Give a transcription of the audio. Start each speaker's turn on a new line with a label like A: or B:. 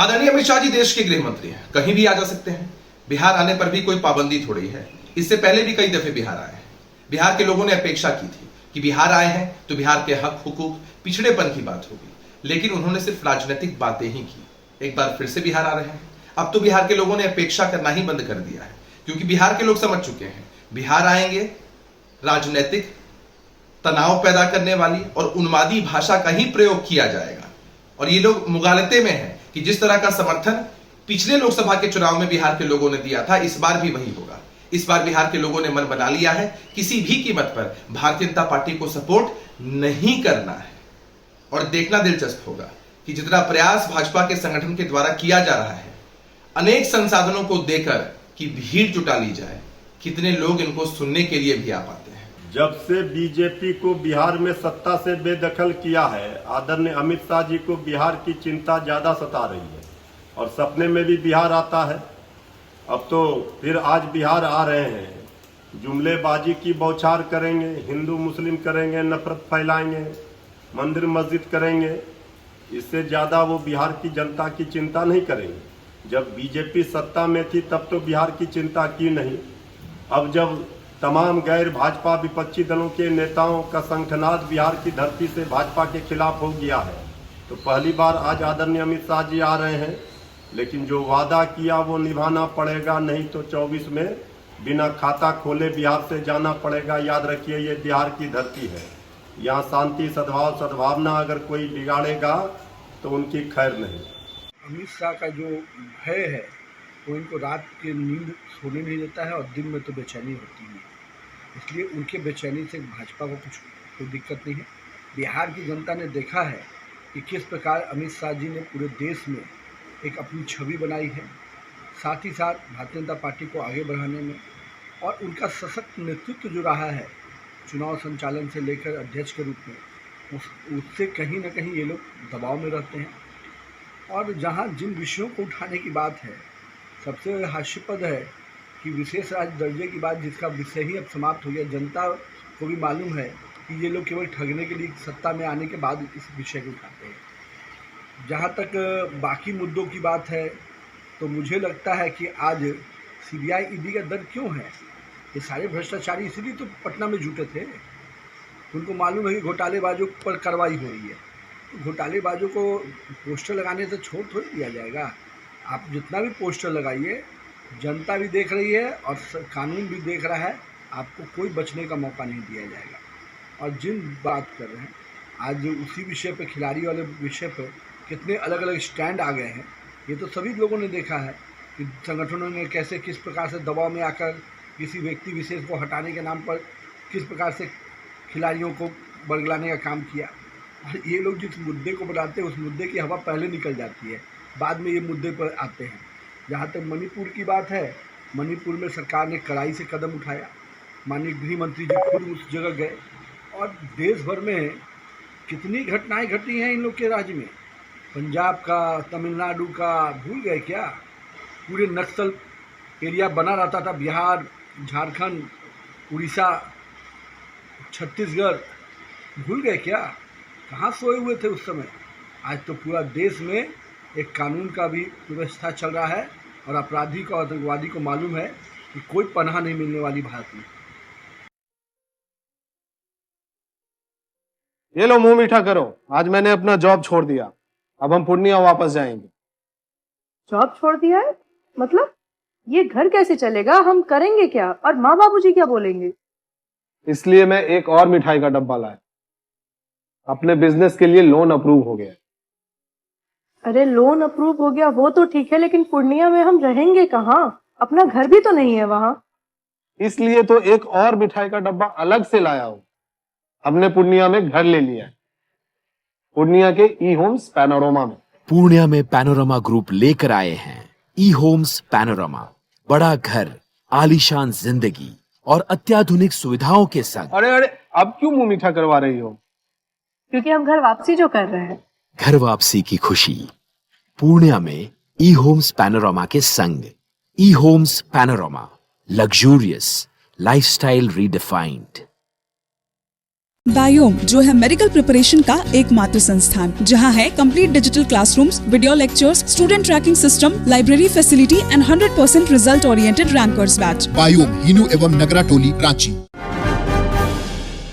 A: आदरणीय अमित शाह जी देश के गृह मंत्री हैं, कहीं भी आ जा सकते हैं। बिहार आने पर भी कोई पाबंदी थोड़ी है। इससे पहले भी कई दफे बिहार आए हैं। बिहार के लोगों ने अपेक्षा की थी कि बिहार आए हैं तो बिहार के हक हुकूक पिछड़ेपन की बात होगी, लेकिन उन्होंने सिर्फ राजनीतिक बातें ही की। एक बार फिर से बिहार आ रहे हैं। अब तो बिहार के लोगों ने अपेक्षा करना ही बंद कर दिया है, क्योंकि बिहार के लोग समझ चुके हैं बिहार आएंगे राजनीतिक तनाव पैदा करने वाली और उन्मादी भाषा का ही प्रयोग किया जाएगा। और ये लोग मुगालते में हैं कि जिस तरह का समर्थन पिछले लोकसभा के चुनाव में बिहार के लोगों ने दिया था, इस बार भी वही होगा। इस बार बिहार के लोगों ने मन बना लिया है, किसी भी कीमत पर भारतीय जनता पार्टी को सपोर्ट नहीं करना है। और देखना दिलचस्प होगा कि जितना प्रयास भाजपा के संगठन के द्वारा किया जा रहा है अनेक संसाधनों को देकर कि भीड़ जुटा ली जाए, कितने लोग इनको सुनने के लिए भी आ पाते हैं।
B: जब से बीजेपी को बिहार में सत्ता से बेदखल किया है, आदरणीय अमित शाह जी को बिहार की चिंता ज्यादा सता रही है और सपने में भी बिहार आता है। अब तो फिर आज बिहार आ रहे हैं, जुमलेबाजी की बौछार करेंगे, हिंदू मुस्लिम करेंगे, नफरत फैलाएंगे, मंदिर मस्जिद करेंगे। इससे ज्यादा वो बिहार की जनता की चिंता नहीं करेंगे। जब बीजेपी सत्ता में थी तब तो बिहार की चिंता की नहीं। अब जब तमाम गैर भाजपा विपक्षी दलों के नेताओं का संगठनाद बिहार की धरती से भाजपा के खिलाफ हो गया है, तो पहली बार आज आदरणीय अमित शाह जी आ रहे हैं। लेकिन जो वादा किया वो निभाना पड़ेगा, नहीं तो 24 में बिना खाता खोले बिहार से जाना पड़ेगा। याद रखिए, ये बिहार की धरती है। यहाँ शांति सद्भाव सद्भावना अगर कोई बिगाड़ेगा तो उनकी खैर नहीं।
C: अमित शाह का जो भय है वो इनको रात की नींद सोने नहीं देता है और दिन में तो बेचैनी होती है। इसलिए उनके बेचैनी से भाजपा को कोई दिक्कत नहीं है। बिहार की जनता ने देखा है कि किस प्रकार अमित शाह जी ने पूरे देश में एक अपनी छवि बनाई है, साथ ही साथ भारतीय जनता पार्टी को आगे बढ़ाने में, और उनका सशक्त नेतृत्व जो रहा है चुनाव संचालन से लेकर अध्यक्ष के रूप में, उससे कहीं ना कहीं ये लोग दबाव में रहते हैं। और जहाँ जिन विषयों को उठाने की बात है, सबसे हास्यास्पद है कि विशेष राज्य दर्जे की बात, जिसका विषय ही अब समाप्त हो गया। जनता को भी मालूम है कि ये लोग केवल ठगने के लिए सत्ता में आने के बाद इस विषय को उठाते हैं। जहाँ तक बाकी मुद्दों की बात है तो मुझे लगता है कि आज सीबीआई ईडी का डर क्यों है? ये सारे भ्रष्टाचारी इसीलिए तो पटना में जुटे थे। उनको मालूम है कि घोटालेबाजों पर कार्रवाई हो रही है। तो घोटालेबाजों को पोस्टर लगाने से छोड़ थोड़ी दिया जाएगा। आप जितना भी पोस्टर लगाइए, जनता भी देख रही है और कानून भी देख रहा है, आपको कोई बचने का मौका नहीं दिया जाएगा। और जिन बात कर रहे हैं आज उसी विषय पर, खिलाड़ी वाले विषय पर कितने अलग अलग स्टैंड आ गए हैं, ये तो सभी लोगों ने देखा है कि संगठनों ने कैसे किस प्रकार से दबाव में आकर किसी व्यक्ति विशेष को हटाने के नाम पर किस प्रकार से खिलाड़ियों को बरगलाने का काम किया। और ये लोग जिस मुद्दे को बनाते हैं उस मुद्दे की हवा पहले निकल जाती है, बाद में ये मुद्दे पर आते हैं। जहाँ तक मणिपुर की बात है, मणिपुर में सरकार ने कड़ाई से कदम उठाया। माननीय गृह मंत्री जी खुद उस जगह गए और देश भर में कितनी घटनाएं घटी हैं इन लोग के राज्य में। पंजाब का, तमिलनाडु का भूल गए क्या? पूरे नक्सल एरिया बना रहता था। बिहार, झारखंड, उड़ीसा, छत्तीसगढ़ भूल गए क्या? कहाँ सोए हुए थे उस समय? आज तो पूरा देश में एक कानून का भी व्यवस्था चल रहा है और अपराधी को, आतंकवादी को मालूम है कि कोई पनाह नहीं मिलने वाली भारत में।
D: ये लो, मुंह मीठा करो। आज मैंने अपना जॉब छोड़ दिया, अब हम पूर्णिया वापस जाएंगे।
E: जॉब छोड़ दिया है? मतलब ये घर कैसे चलेगा? हम करेंगे क्या? और माँ बाबूजी क्या बोलेंगे?
D: इसलिए मैं एक और मिठाई का डब्बा लाया। अपने बिजनेस के लिए लोन अप्रूव हो गया।
E: अरे लोन अप्रूव हो गया वो तो ठीक है, लेकिन पूर्णिया में हम रहेंगे कहाँ? अपना घर भी तो नहीं है वहाँ।
D: इसलिए तो एक और मिठाई का डब्बा अलग से लाया हूँ। हमने पूर्णिया में घर ले लिया है, पूर्णिया के ई होम्स पैनोरमा में।
F: पूर्णिया में पैनोरमा ग्रुप लेकर आए हैं ई होम्स पैनोरमा। बड़ा घर, आलीशान जिंदगी और अत्याधुनिक सुविधाओं के संग।
D: अरे अरे, अब क्यों मुंह मीठा करवा रही हो?
E: क्योंकि हम घर वापसी जो कर रहे हैं।
F: घर वापसी की खुशी पूर्णिया में ई होम्स पैनोरमा के संग। ई Homes Panorama, luxurious lifestyle redefined.
G: Biome जो है मेडिकल प्रिपरेशन का एकमात्र संस्थान, जहां है complete digital classrooms, video lectures, student tracking system, library facility and 100% result oriented rankers batch.
H: Biome, Hinoo एवं नगरा टोली, रांची।